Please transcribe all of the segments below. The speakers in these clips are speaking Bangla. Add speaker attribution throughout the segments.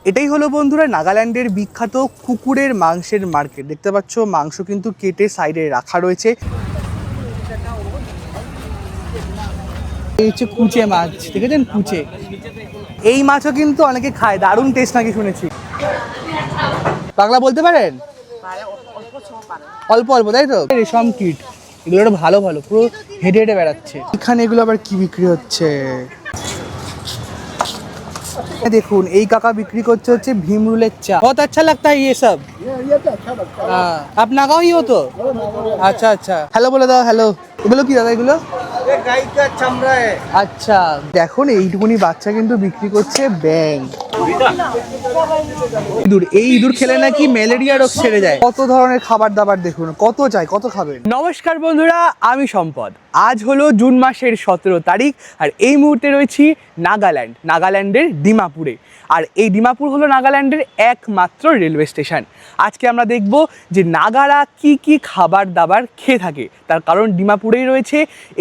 Speaker 1: এটাই হলো বন্ধুরা নাগাল্যান্ডের বিখ্যাত কুকুরের মাংসের মার্কেট। দেখতে পাচ্ছ মাংস কিন্তু কেটে সাইডে রাখা রয়েছে। এই হচ্ছে কুচে মাছ, দেখেছেন কুচে। এই মাছও কিন্তু অনেকে খায়, দারুণ টেস্ট নাকি শুনেছি। বাংলা বলতে পারেন? অল্প অল্প, তাই তো? রেশম কিট এগুলো ভালো ভালো, পুরো হেঁটে হেঁটে বেড়াচ্ছে। এখানে এগুলো আবার কি বিক্রি হচ্ছে দেখুন, এই কাকা বিক্রি করছে হচ্ছে ভীমরুলের চা। बहुत अच्छा लगता है ये सब। ये तो अच्छा लगता है। हाँ, आप नागाव ही हो तो? अच्छा अच्छा, হ্যালো বলে দাও। হ্যালো। এগুলো কি দাদা? এগুলো গাই কা চামড়া। আচ্ছা, দেখুন এইটুকুনি বাচ্চা কিন্তু বিক্রি করছে ব্যাং। ইঁদুর, এই ইঁদুর খেলে নাকি ম্যালেরিয়া রোগ সেরে যায়। কত ধরনের খাবার দাবার দেখুন, কত চাই, কত খাবেন। নমস্কার বন্ধুরা, আমি সম্পদ। আজ হলো জুন মাসের 17 তারিখ আর এই মুহূর্তে রয়েছি নাগাল্যান্ডের ডিমাপুরে। আর এই ডিমাপুর হলো নাগাল্যান্ডের একমাত্র রেলওয়ে স্টেশন। আজকে আমরা দেখব যে নাগারা কি কি খাবার দাবার খেয়ে থাকে। তার কারণ ডিমাপুরেই রয়েছে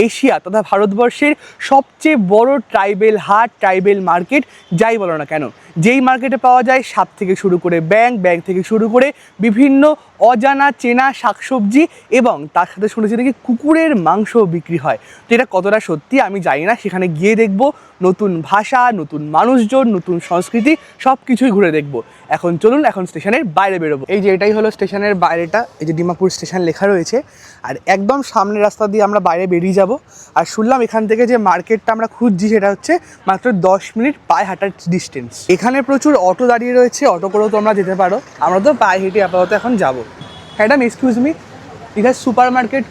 Speaker 1: এশিয়া তথা ভারতবর্ষের সবচেয়ে বড় ট্রাইবেল হাট, ট্রাইবেল মার্কেট যাই বলো না কেন। যেই মার্কেটে পাওয়া যায় সাপ থেকে শুরু করে ব্যাং থেকে শুরু করে বিভিন্ন অজানা চেনা শাকসবজি এবং তার সাথে শুনেছি নাকি কুকুরের মাংস বিক্রি হয়। তো এটা কতটা সত্যি আমি জানি না, সেখানে গিয়ে দেখব। নতুন ভাষা, নতুন মানুষজন, নতুন সংস্কৃতি সব কিছুই ঘুরে দেখব। এখন চলুন, এখন স্টেশনের বাইরে বেরোবো। এই যে এটাই হলো স্টেশনের বাইরেটা, এই যে ডিমাপুর স্টেশন লেখা রয়েছে। আর একদম সামনের রাস্তা দিয়ে আমরা বাইরে বেরিয়ে যাব। আর শুনলাম এখান থেকে যে মার্কেটটা আমরা খুঁজছি সেটা হচ্ছে মাত্র 10 মিনিট পায়ে হাঁটার ডিস্টেন্স। এখানে প্রচুর অটো দাঁড়িয়ে রয়েছে, অটো করেও তোমরা যেতে পারো। আমরা তো পায়ে হেঁটে আপাতত এখন যাবো। मैडम एक्सक्यूज मी, इधर सुपर मार्केट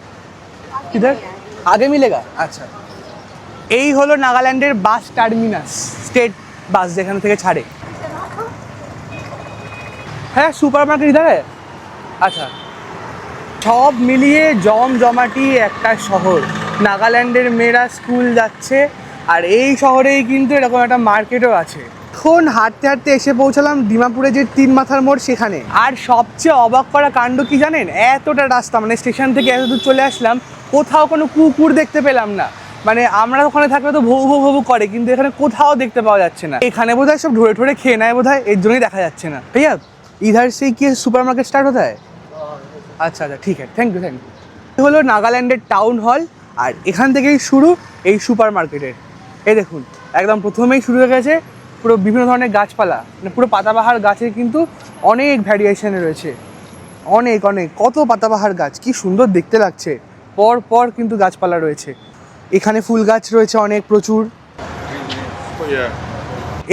Speaker 1: किधर आगे मिलेगा? अच्छा, এই হলো নাগাল্যান্ডের বাস টার্মিনাস, স্টেট বাস যেখান থেকে ছাড়ে। হ্যাঁ, সুপার মার্কেট ইধার है। আচ্ছা, সব মিলিয়ে জমজমাটি একটা শহর। নাগাল্যান্ডের মেয়েরা স্কুল যাচ্ছে আর এই শহরেই কিন্তু এরকম একটা মার্কেটও আছে। এখন হাঁটতে হাঁটতে এসে পৌঁছালাম ডিমাপুরে যে 3 মাথার মোড় সেখানে। আর সবচেয়ে অবাক করা কাণ্ড কি জানেন? এতটা রাস্তা, মানে স্টেশন থেকে এত দূর চলে আসলাম, কোথাও কোনো কুকুর দেখতে পেলাম না। মানে আমরা ওখানে থাকলে তো ভৌ ভৌ ভৌ করে, কিন্তু এখানে কোথাও দেখতে পাওয়া যাচ্ছে না। এখানে বোধহয় সব ঢোরে ঢোরে খেয়ে নেয় বোধহয়, এর জন্যই দেখা যাচ্ছে না। भैया इधर से কি সুপার মার্কেট স্টার্ট होता है? আচ্ছা আচ্ছা, ঠিক আছে, থ্যাংক ইউ। এই হলো নাগাল্যান্ডের টাউন হল আর এখান থেকেই শুরু এই সুপার মার্কেটের। এই দেখুন, একদম প্রথমেই শুরু হয়ে গেছে পুরো বিভিন্ন ধরনের গাছপালা, মানে পুরো পাতাবাহার গাছের কিন্তু অনেক ভ্যারিয়েশনে রয়েছে। অনেক অনেক কত পাতাবাহার গাছ, কি সুন্দর দেখতে লাগছে। পর পর কিন্তু গাছপালা রয়েছে। এখানে ফুল গাছ রয়েছে অনেক, প্রচুর।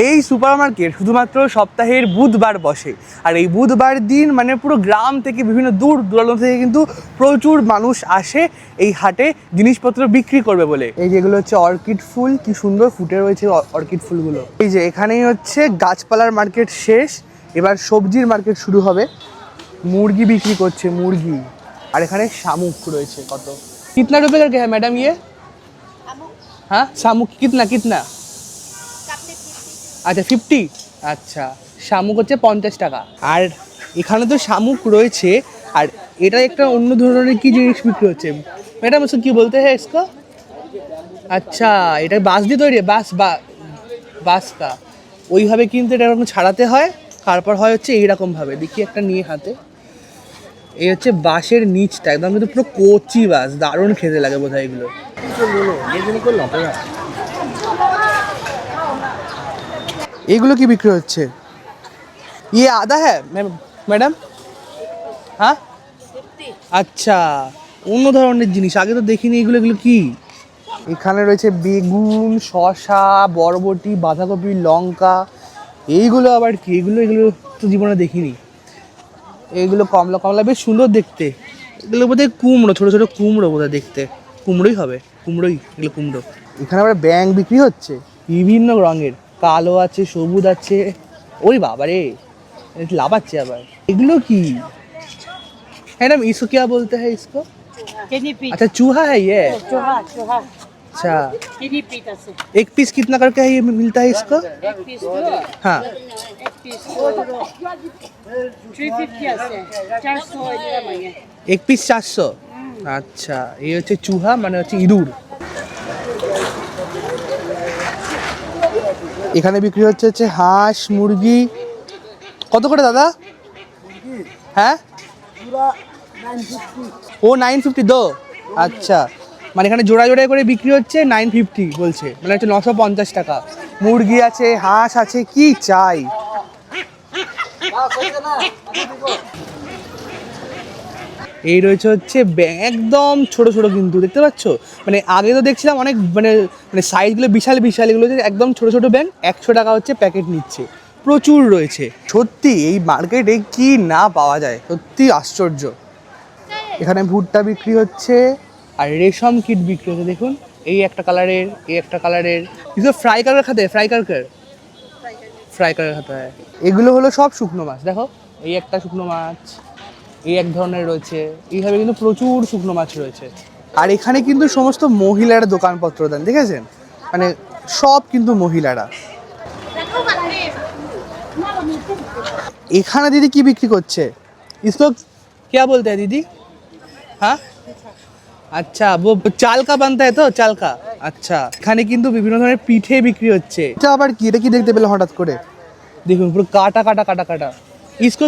Speaker 1: এই সুপার মার্কেট শুধুমাত্র সপ্তাহের বুধবার বসে। আর এই বুধবার দিন মানে পুরো গ্রাম থেকে বিভিন্ন দূর দূরান্ত থেকে কিন্তু প্রচুর মানুষ আসে এই হাটে জিনিসপত্র বিক্রি করবে বলে। এই যেগুলো হচ্ছে অর্কিড ফুল, কি সুন্দর ফুটে রয়েছে অর্কিড ফুলগুলো। এই যে এখানেই হচ্ছে গাছপালার মার্কেট শেষ, এবার সবজির মার্কেট শুরু হবে। মুরগি বিক্রি করছে, মুরগি। আর এখানে শামুক রয়েছে কত। কিতনা রুপে করকে হ্যাঁ ম্যাডাম ইয়ে? হ্যাঁ, শামুক কিতনা কিতনা? আচ্ছা 50। আচ্ছা, শামুক হচ্ছে 50 টাকা। আর এখানে তো শামুক রয়েছে, আর এটা একটা অন্য ধরনের কি জিনিস বিক্রি হচ্ছে ম্যাডাম, उसको কি বলতে হয় इसको? আচ্ছা, এটা বাঁশ দিয়ে তৈরি, বাঁশ কা ওইভাবে কিন্তু এটা এরকম ছাড়াতে হয়, তারপর হয় হচ্ছে এইরকমভাবে। দেখি একটা নিয়ে হাতে, এই হচ্ছে বাঁশের নিচটা একদম কিন্তু পুরো কচি বাঁশ, দারুণ খেতে লাগে বোধহয় এগুলো। এগুলো কি বিক্রি হচ্ছে? ইয়ে আদা হ্যাঁ ম্যাডাম? হ্যাঁ, আচ্ছা, অন্য ধরনের জিনিস, আগে তো দেখিনি এগুলো। এগুলো কি? এখানে রয়েছে বেগুন, শসা, বরবটি, বাঁধাকপি, লঙ্কা। এইগুলো আবার কি? এগুলো তো জীবনে দেখিনি। এইগুলো কমলা কমলা, বেশ সুন্দর দেখতে। এগুলো বোধহয় কুমড়ো, ছোটো ছোটো কুমড়ো বোধহয় দেখতে। কুমড়োই হবে, কুমড়োই, এগুলো কুমড়ো। এখানে আবার ব্যাং বিক্রি হচ্ছে বিভিন্ন রঙের, কালো আছে, সবুজ আছে। ওই বাবারে, লাফাচ্ছে আবার। এগুলো কি मैडम, इसको क्या बोलते हैं इसको? अच्छा, चूहा है ये? अच्छा, एक पीस कितना करके है ये मिलता है इसको? हाँ, 350 एक पीस 400। अच्छा, ये হচ্ছে চুহা, মানে হচ্ছে ইঁদুর। এখানে বিক্রি হচ্ছে হাঁস মুরগি। কত করে দাদা? হ্যাঁ, ও 950 দো। আচ্ছা, মানে এখানে জোড়া জোড়ায় করে বিক্রি হচ্ছে 950 বলছে, মানে হচ্ছে 950 টাকা। মুরগি আছে, হাঁস আছে, কি চাই। এই রয়েছে হচ্ছে একদম ছোট ছোট, কিন্তু দেখতে পাচ্ছ, মানে আগে তো দেখছিলাম অনেক মানে মানে সাইজগুলো বিশাল বিশাল, এগুলো যে একদম ছোট ছোট ব্যাঙ 100 টাকা হচ্ছে প্যাকেট নিচ্ছে। প্রচুর রয়েছে সত্যি, এই মার্কেটে কি না পাওয়া যায়, সত্যি আশ্চর্য। এখানে ভুট্টা বিক্রি হচ্ছে আর রেশম কিট বিক্রি হচ্ছে। দেখুন, এই একটা কালারের, এই একটা কালারের, কিন্তু ফ্রাই কালার খাতে, ফ্রাই কালার খাতে হয়। এগুলো হলো সব শুকনো মাছ। দেখো, এই একটা শুকনো মাছ, এই এক ধরনের রয়েছে, এইভাবে কিন্তু প্রচুর শুকনো মাছ রয়েছে। আর এখানে কিন্তু সমস্ত মহিলারা দোকানপত্র দেন, দেখেছেন, মানে সব কিন্তু মহিলারা। এখানে দিদি কি বিক্রি করছে? इसको क्या बोलते हैं दीदी? हाँ, আচ্ছা, वो চাল কা বানতা है तो চাল কা। আচ্ছা, এখানে কিন্তু বিভিন্ন ধরনের পিঠে বিক্রি হচ্ছে। এটা আবার কি, এটা কি দেখতে পেলে হঠাৎ করে? দেখুন, পুরো কাটা কাটা কাটা কাটা। इसको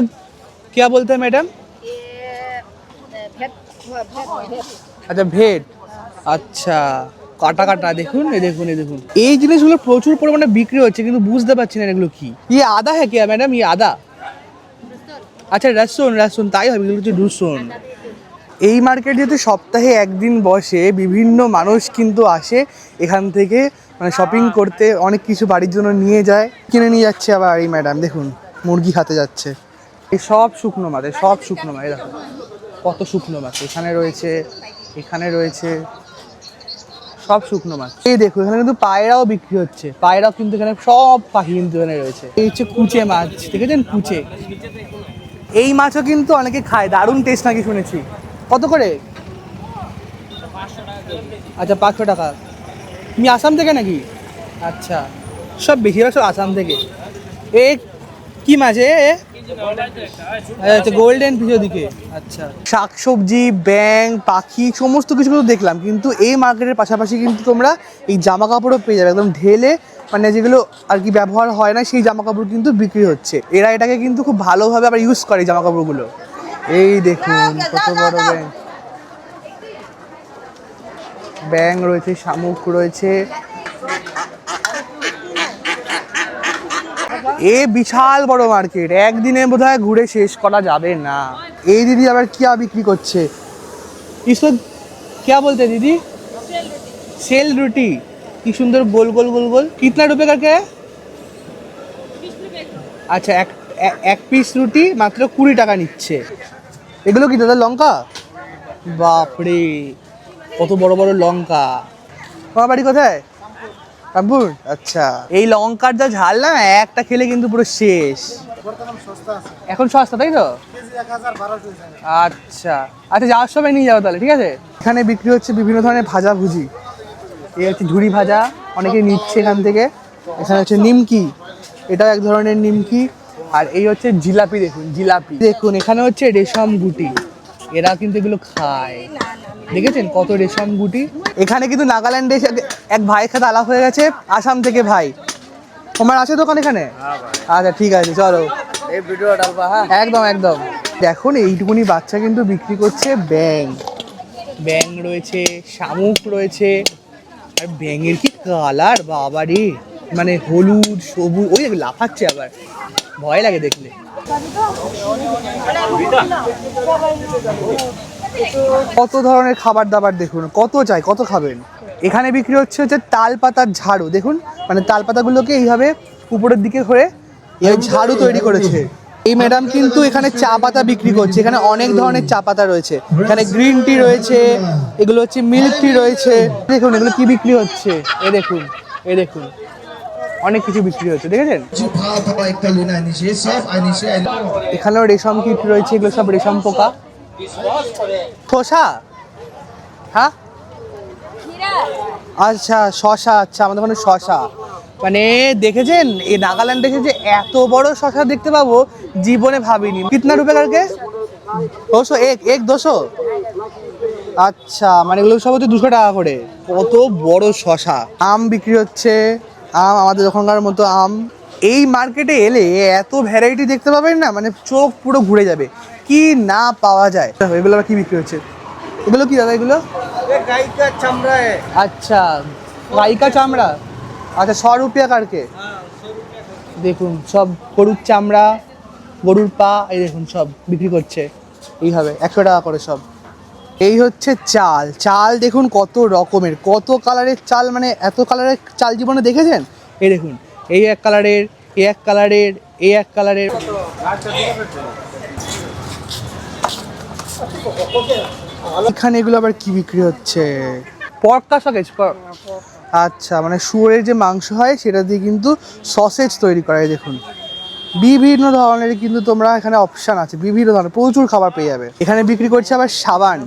Speaker 1: क्या बोलते हैं मैडम? আচ্ছা, ভেট। আচ্ছা, কাটা কাটা। দেখুন, এই দেখুন, এই দেখুন, এই জিনিসগুলো প্রচুর পরিমাণে বিক্রি হচ্ছে, কিন্তু বুঝতে পারছি না এগুলো কি। ইয়ে আদা হ্যাঁ क्या ম্যাডাম, ইয়ে আদা? আচ্ছা, রসুন, রসুন, তাই হবে, এগুলো হচ্ছে রসুন। এই মার্কেট যেহেতু সপ্তাহে একদিন বসে, বিভিন্ন মানুষ কিন্তু আসে এখান থেকে, মানে শপিং করতে, অনেক কিছু বাড়ির জন্য নিয়ে যায়, কিনে নিয়ে যাচ্ছে আবার। এই ম্যাডাম দেখুন, মুরগি খাতে যাচ্ছে। এই সব শুকনো মাছ, সব শুকনো মাছ, দেখো কত শুকনো মাছ এখানে রয়েছে, এখানে রয়েছে, সব শুকনো মাছ। এই দেখো, এখানে কিন্তু পায়রাও বিক্রি হচ্ছে, পায়রাও কিন্তু এখানে, সব পাখি কিন্তু এখানে রয়েছে। এই হচ্ছে কুচে মাছ, দেখেছেন কুচে। এই মাছও কিন্তু অনেকে খায়, দারুণ টেস্ট নাকি শুনেছি। কত করে? আচ্ছা, 500 টাকা। তুমি আসাম থেকে নাকি? আচ্ছা, সব বেশিরভাগ সব আসাম থেকে। এ কি মাছ এ? আচ্ছা, গোল্ডেন ফিশ ওদিকে। আচ্ছা, শাকসবজি, ব্যাঙ, পাখি, সমস্ত কিছু তো দেখলাম, কিন্তু এই মার্কেটের পাশাপাশি কিন্তু তোমরা এই জামা কাপড়ও পেয়ে যাবে, একদম ঢেলে, মানে যেগুলো আর কি ব্যবহার হয় না সেই জামা কাপড় কিন্তু বিক্রি হচ্ছে। এরা এটাকে কিন্তু খুব ভালোভাবে আবার ইউজ করে জামা কাপড়গুলো। এই দেখুন কত বড় ব্যাঙ, ব্যাঙ রয়েছে, শামুক রয়েছে। এ বিশাল বড় মার্কেট, একদিনে বোধহয় ঘুরে শেষ করা যাবে না। এই দিদি আবার কি বিক্রি করছে? इसको क्या बोलते हैं दीदी? सेल रोटी। কি সুন্দর গোল গোল গোল গোল। कितना रुपए का क्या है? আচ্ছা, এক পিস রুটি মাত্র 20 টাকা নিচ্ছে। এগুলো কি দাদা, লঙ্কা? বাপরে, কত বড় বড় লঙ্কা। তোমার বাড়ি কোথায়? রামপুর। আচ্ছা, এই লঙ্কার যা ঝাল না, একটা খেলে কিন্তু পুরো শেষ। এখন সস্তা, তাই তো? আচ্ছা আচ্ছা, যাওয়ার সময় নিয়ে যাবো তাহলে, ঠিক আছে। এখানে বিক্রি হচ্ছে বিভিন্ন ধরনের ভাজা ভুজি। এই হচ্ছে ঝুড়ি ভাজা, অনেকে নিচ্ছে এখান থেকে। এখানে হচ্ছে নিমকি, এটাও এক ধরনের নিমকি। আর এই হচ্ছে জিলাপি, দেখুন জিলাপি। দেখুন, এখানে হচ্ছে রেশম গুটি, এরা কিন্তু এগুলো খায়, দেখেছেন কত রেশম গুটি। এখানে কিন্তু নাগাল্যান্ডে এক ভাইয়ের সাথে আলাপ হয়ে গেছে, আসাম থেকে ভাই। তোমার আছে দোকান এখানে? আচ্ছা, ঠিক আছে, চলো এই ভিডিও ডালবা। হ্যাঁ, একদম একদম। দেখুন, এইটুকুনি বাচ্চা কিন্তু বিক্রি করছে ব্যাঙ, ব্যাঙ রয়েছে, শামুক রয়েছে। আর ব্যাঙের কি কালার বাবারে, মানে হলুদ, সবুজ, ওই লাফাচ্ছে, আবার ভয় লাগে দেখলে। কত ধরনের খাবার দাবার দেখুন, কত চাই, কত খাবেন। এখানে বিক্রি হচ্ছে তাল পাতার ঝাড়ু। দেখুন, মানে তাল পাতাগুলোকে এইভাবে উপরের দিকে করে ঝাড়ু তৈরি করেছে। এই ম্যাডাম কিন্তু এখানে চা পাতা বিক্রি করছে। এখানে অনেক ধরনের চা পাতা রয়েছে, এখানে গ্রিন টি রয়েছে, এগুলো হচ্ছে মিল্ক টি রয়েছে। দেখুন এগুলো কি বিক্রি হচ্ছে, এ দেখুন, এ দেখুন, অনেক কিছু বিক্রি হচ্ছে, দেখেছেন। এখানেও রেশম কিট রয়েছে, এগুলো সব রেশম পোকা। শসা, হ্যাঁ, আচ্ছা শসা, আচ্ছা, আমাদের ওখানে শসা। মানে দেখেছেন, এই নাগাল্যান্ডে এসে যে এত বড় শসা দেখতে পাবো জীবনে ভাবিনি। কিতনা রুপে কারকে? 200 এক 200। আচ্ছা, মানে এগুলো সব হচ্ছে 200 টাকা করে। কত বড় শসা। আম বিক্রি হচ্ছে, আম আমাদের ওখানকার মতো আম। এই মার্কেটে এলে এত ভ্যারাইটি দেখতে পাবেন না, মানে চোখ পুরো ঘুরে যাবে, কি না পাওয়া যায়। এগুলো আবার কি বিক্রি হচ্ছে? এগুলো কি দাদা? এগুলো
Speaker 2: गाय का चमड़ा है।
Speaker 1: আচ্ছা, গাইকা চামড়া। আচ্ছা, 100 রুপিয়া কারকে। দেখুন সব গরুর চামড়া, গরুর পা, এই দেখুন সব বিক্রি করছে এইভাবে 100 টাকা করে সব। এই হচ্ছে চাল। চাল দেখুন কত রকমের, কত কালারের চাল, মানে এত কালারের চাল জীবনে দেখেছেন? এই দেখুন, এই এক কালারের, এই এক কালারের, এই এক কালারের। এখানে এগুলো আবার কি বিক্রি হচ্ছে? পর্কা সকেজ। আচ্ছা, মানে শুয়োরের যে মাংস হয় সেটা দিয়ে কিন্তু সসেজ তৈরি করা হয়। দেখুন বিভিন্ন ধরনের কিন্তু তোমরা এখানে অপশান আছে, বিভিন্ন ধরনের প্রচুর খাবার পেয়ে যাবে। এখানে বিক্রি করছে আবার সাবান,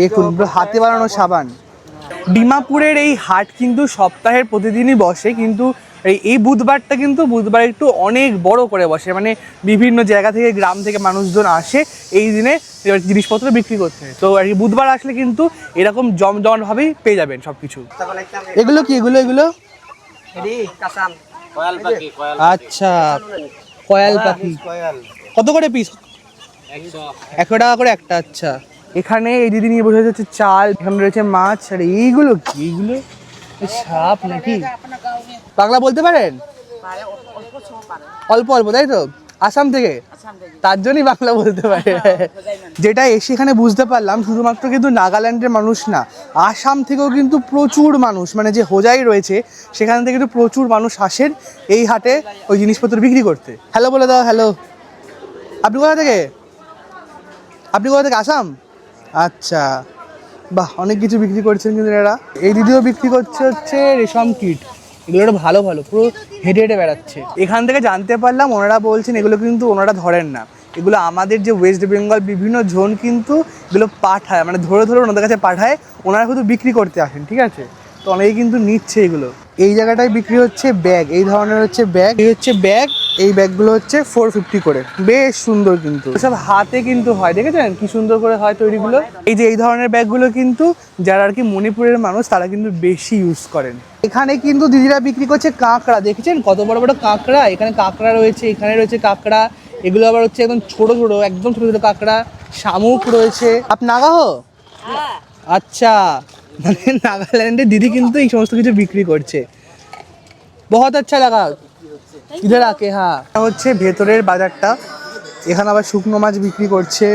Speaker 1: দেখুন হাতে বানানো সাবান। ডিমাপুরের এই হাট কিন্তু সপ্তাহের প্রতিদিনই বসে, কিন্তু এই বুধবারটা কিন্তু বুধবার একটু অনেক বড় করে বসে, মানে বিভিন্ন জায়গা থেকে, গ্রাম থেকে মানুষজন আসে এই দিনে জিনিসপত্র বিক্রি করতে। তো আর কি বুধবার আসলে কিন্তু এরকম জমজমাটভাবেই পেয়ে যাবেন সব কিছু। এগুলো কি? এগুলো এগুলো আচ্ছা, কয়াল পাখি। কত করে পিস? 100 টাকা করে একটা। আচ্ছা, এখানে এই দিদি নিয়ে বসে যাচ্ছে চাল, এখানে রয়েছে মাছ। আর এইগুলো কি? এইগুলো সাপ নাকি? বাংলা বলতে পারেন? অল্প অল্প, তাই তো? আসাম থেকে, তার জন্যই বাংলা বলতে পারে। যেটা এসে এখানে বুঝতে পারলাম, শুধুমাত্র কিন্তু নাগাল্যান্ডের মানুষ না, আসাম থেকেও কিন্তু প্রচুর মানুষ, মানে যে হোজাই রয়েছে সেখান থেকে কিন্তু প্রচুর মানুষ আসেন এই হাটে ওই জিনিসপত্র বিক্রি করতে। হ্যালো বলে দাও, হ্যালো। আপনি কোথা থেকে? আপনি কোথা থেকে? আসাম। আচ্ছা, বাহ, অনেক কিছু বিক্রি করছেন কিন্তু এরা। এই দিদিও বিক্রি করছে হচ্ছে রেশম কিট। এগুলো একটা ভালো ভালো, পুরো হেঁটে হেঁটে বেড়াচ্ছে। এখান থেকে জানতে পারলাম ওনারা বলছেন এগুলো কিন্তু ওনারা ধরেন না, এগুলো আমাদের যে ওয়েস্ট বেঙ্গল বিভিন্ন জোন কিন্তু এগুলো পাঠায়, মানে ধরে ধরে ওনাদের কাছে পাঠায়, ওনারা শুধু বিক্রি করতে আসেন, ঠিক আছে? তো অনেকেই কিন্তু নিচ্ছে এগুলো। এই জায়গাটায় বিক্রি হচ্ছে ব্যাগ, এই ধরনের হচ্ছে ব্যাগ, এই হচ্ছে ব্যাগ। এই ব্যাগগুলো হচ্ছে 450 করে, বেশ সুন্দর কিন্তু সব হাতে কিন্তু হয়, দেখেছেন কি সুন্দর করে হয় তৈরিগুলো। এই যে এই ধরনের ব্যাগগুলো কিন্তু যারা আর কি মণিপুরের মানুষ তারা কিন্তু বেশি ইউজ করেন। এখানে কিন্তু দিদিরা বিক্রি করছে কাঁকড়া, দেখেছেন কত বড় বড় কাঁকড়া? এখানে কাঁকড়া রয়েছে, এখানে রয়েছে কাঁকড়া। এগুলো আবার হচ্ছে একদম ছোট ছোট, একদম ছোট ছোট কাঁকড়া। শামুক রয়েছে। আপ নাগা হো? আচ্ছা, মানে নাগাল্যান্ডে দিদি কিন্তু এই সমস্ত কিছু বিক্রি করছে। বহুত আচ্ছা লাগা ইধার আকে। হ্যাঁ, হচ্ছে ভেতরের বাজারটা, এখানে আবার শুকনো মাছ বিক্রি করছে।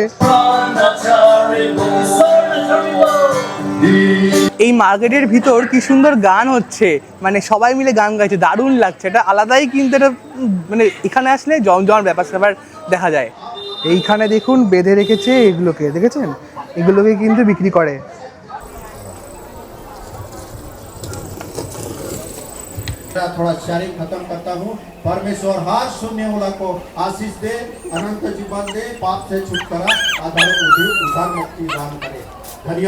Speaker 1: এই মার্কেটের ভিতর কি সুন্দর গান হচ্ছে, মানে সবাই মিলে গান গাইছে, দারুণ লাগছে। এটা আলাদাই কিন্তু, এটা মানে এখানে আসলে জমজমার ব্যাপার স্যাপার দেখা যায়। এইখানে দেখুন বেঁধে রেখেছে এগুলোকে, দেখেছেন? এগুলোকে কিন্তু বিক্রি করে।
Speaker 3: थोड़ा शायरी खत्म करता हूँ। परमेश्वर हर सुनने वाला को आशीष दे, अनंत जीवन दे, पाप से छुटकारा, उद्धार मुक्ति दान करे।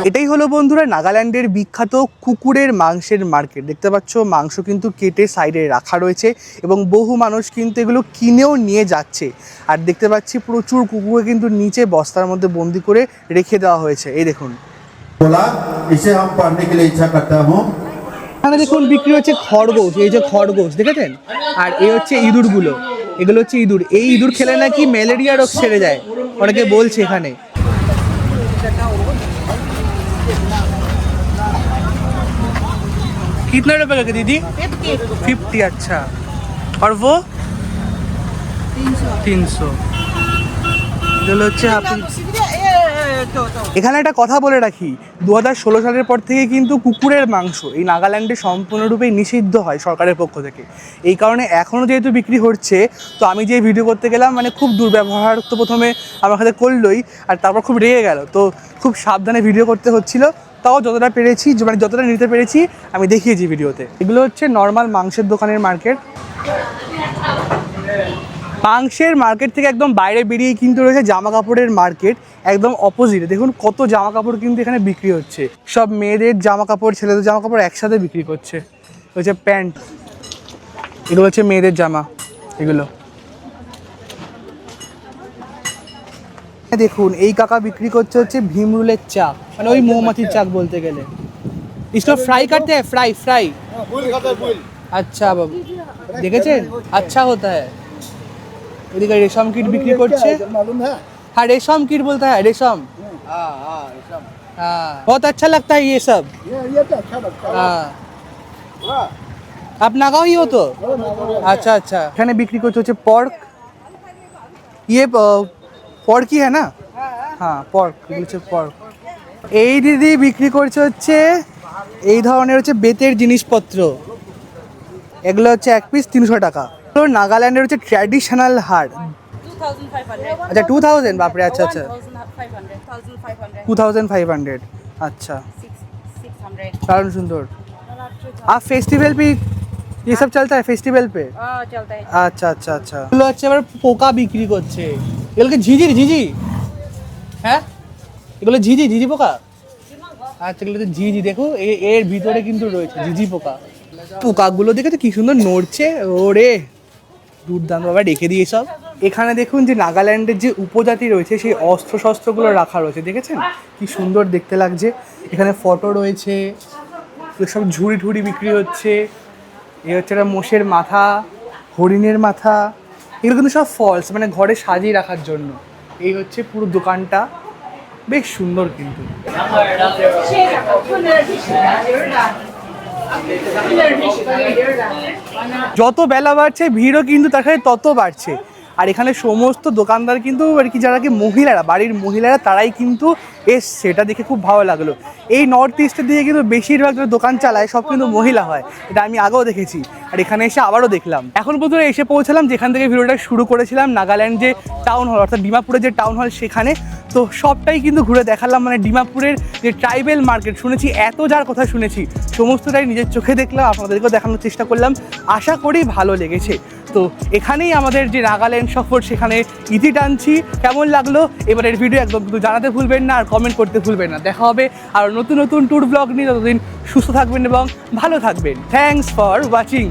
Speaker 1: এটাই হলো বন্ধুরা নাগাল্যান্ডের বিখ্যাত কুকুরের মাংসের মার্কেট। দেখতে পাচ্ছ মাংস কিন্তু কেটে সাইডে রাখা রয়েছে এবং বহু মানুষ কিন্তু এগুলো কিনেও নিয়ে যাচ্ছে। আর দেখতে পাচ্ছি প্রচুর কুকুরকে কিন্তু নিচে বস্তার মধ্যে বন্দি করে রেখে দেওয়া হয়েছে। এই দেখুন,
Speaker 3: बोला इसे हम पढ़ने के लिए इच्छा करता हूँ।
Speaker 1: এখানে দেখুন বিক্রি হচ্ছে খরগোশ, এই যে খরগোশ দেখেছেন? আর এই হচ্ছে ইঁদুরগুলো, এগুলো হচ্ছে ইঁদুর। এই ইঁদুর খেলে নাকি ম্যালেরিয়া রোগ সেরে যায়, অনেকে বলছে। এখানে कितना रुपए का दीदी? 50। अच्छा, और वो 300। হচ্ছে এখানে একটা কথা বলে রাখি, 2016 সালের পর থেকে কিন্তু কুকুরের মাংস এই নাগাল্যান্ডে সম্পূর্ণরূপে নিষিদ্ধ হয় সরকারের পক্ষ থেকে। এই কারণে এখনও যেহেতু বিক্রি হচ্ছে, তো আমি যে ভিডিও করতে গেলাম মানে খুব দুর্ব্যবহার তো প্রথমে আমার সাথে করলোই, আর তারপর খুব রেগে গেল, তো খুব সাবধানে ভিডিও করতে হচ্ছিল। তাও যতটা পেরেছি, মানে যতটা নিতে পেরেছি আমি দেখিয়েছি ভিডিওতে। এগুলো হচ্ছে নর্মাল মাংসের দোকানের মার্কেট। মাংসের মার্কেট থেকে একদম বাইরে বেরিয়ে কিন্তু রয়েছে জামা কাপড়ের মার্কেট, একদম অপোজিটে। দেখুন কত জামা কাপড় কিন্তু এখানে বিক্রি হচ্ছে, সব মেয়েদের জামা কাপড়, ছেলেদের জামা কাপড় একসাথে বিক্রি করছে। হচ্ছে প্যান্ট, এগুলো হচ্ছে মেয়েদের জামা। এগুলো দেখুন, এই কাকা বিক্রি করছে হচ্ছে ভীমরুলের চাক, মানে ওই মৌমাছির চাক বলতে গেলে। इसको फ्राई करते हैं, फ्राई फ्राई আচ্ছা বাবু দেখেছেন আচ্ছা হতা হ্যায় এদিকে রেশম কিট বিক্রি করছে
Speaker 2: मालूम है
Speaker 1: हाँ रेशम किट बोलता है रेशम
Speaker 2: हाँ हाँ सब
Speaker 1: हाँ बहुत अच्छा लगता है ये सब
Speaker 2: ये तो अच्छा लगता है
Speaker 1: हाँ
Speaker 2: वाह,
Speaker 1: आप नागाव ही हो तो
Speaker 2: वो नागौर है।
Speaker 1: अच्छा अच्छा এখানে বিক্রি করছে হচ্ছে পর্ক ये পর্কই है ना হ্যাঁ পর্ক বলছে পর্ক এই দিদি বিক্রি করছে হচ্ছে এই ধরনের হচ্ছে বেতের জিনিসপত্র এগুলো হচ্ছে এক পিস 300 টাকা তো নাগাল্যান্ডের হচ্ছে ট্র্যাডিশনাল হার
Speaker 4: 2,500.
Speaker 1: আচ্ছা 2000 বাপরে আচ্ছা আচ্ছা
Speaker 4: 1,500.
Speaker 1: 2500 अच्छा
Speaker 4: 600.
Speaker 1: दारुण सुंदर आप फेस्टिवल पे ये सब चलता है फेस्टिवल पे
Speaker 4: चलता है.
Speaker 1: আচ্ছা আচ্ছা আচ্ছা এগুলো হচ্ছে আবার পোকা বিক্রি করছে এগুলোকে ঝিঝি হ্যাঁ এগুলো ঝিঝি পোকা আচ্ছা এগুলো তো ঝিঝি দেখো এর ভিতরে কিন্তু রয়েছে ঝিঝি পোকা পোকাগুলো দেখে তো কি সুন্দর নড়ছে ওরে দুর্দান্ত বাবা রেখে দিয়ে সব এখানে দেখুন যে নাগাল্যান্ডের যে উপজাতি রয়েছে সেই অস্ত্র শস্ত্রগুলো রাখা রয়েছে দেখেছেন কি সুন্দর দেখতে লাগছে এখানে ফটো রয়েছে সব ঝুড়ি ঠুড়ি বিক্রি হচ্ছে এ হচ্ছে একটা মোষের মাথা হরিণের মাথা এগুলো কিন্তু সব ফলস মানে ঘরে সাজিয়ে রাখার জন্য এই হচ্ছে পুরো দোকানটা বেশ সুন্দর কিন্তু যত বেলা বাড়ছে ভিড়ও কিন্তু তার সাথে তত বাড়ছে আর এখানে সমস্ত দোকানদার কিন্তু আর কি যারা কি মহিলারা বাড়ির মহিলারা তারাই কিন্তু এসছে এটা দেখে খুব ভালো লাগলো এই নর্থ ইস্টের দিকে কিন্তু বেশিরভাগ যারা দোকান চালায় সব কিন্তু মহিলা হয় এটা আমি আগেও দেখেছি আর এখানে এসে আবারও দেখলাম এখন পর্যন্ত এসে পৌঁছালাম যেখান থেকে ভিডিওটা শুরু করেছিলাম নাগাল্যান্ড যে টাউন হল অর্থাৎ ডিমাপুরের যে টাউন হল সেখানে তো সবটাই কিন্তু ঘুরে দেখালাম মানে ডিমাপুরের যে ট্রাইবেল মার্কেট শুনেছি এত যার কথা শুনেছি সমস্তটাই নিজের চোখে দেখলাম আপনাদেরকেও দেখানোর চেষ্টা করলাম আশা করি ভালো লেগেছে তো এখানেই আমাদের যে নাগাল্যান্ড সফর সেখানে ইতি টানছি কেমন লাগলো এবারের ভিডিও একদম কিন্তু জানাতে ভুলবেন না আর কমেন্ট করতে ভুলবেন না দেখা হবে আর নতুন নতুন ট্যুর ব্লগ নিয়ে ততদিন সুস্থ থাকবেন এবং ভালো থাকবেন থ্যাঙ্কস ফর ওয়াচিং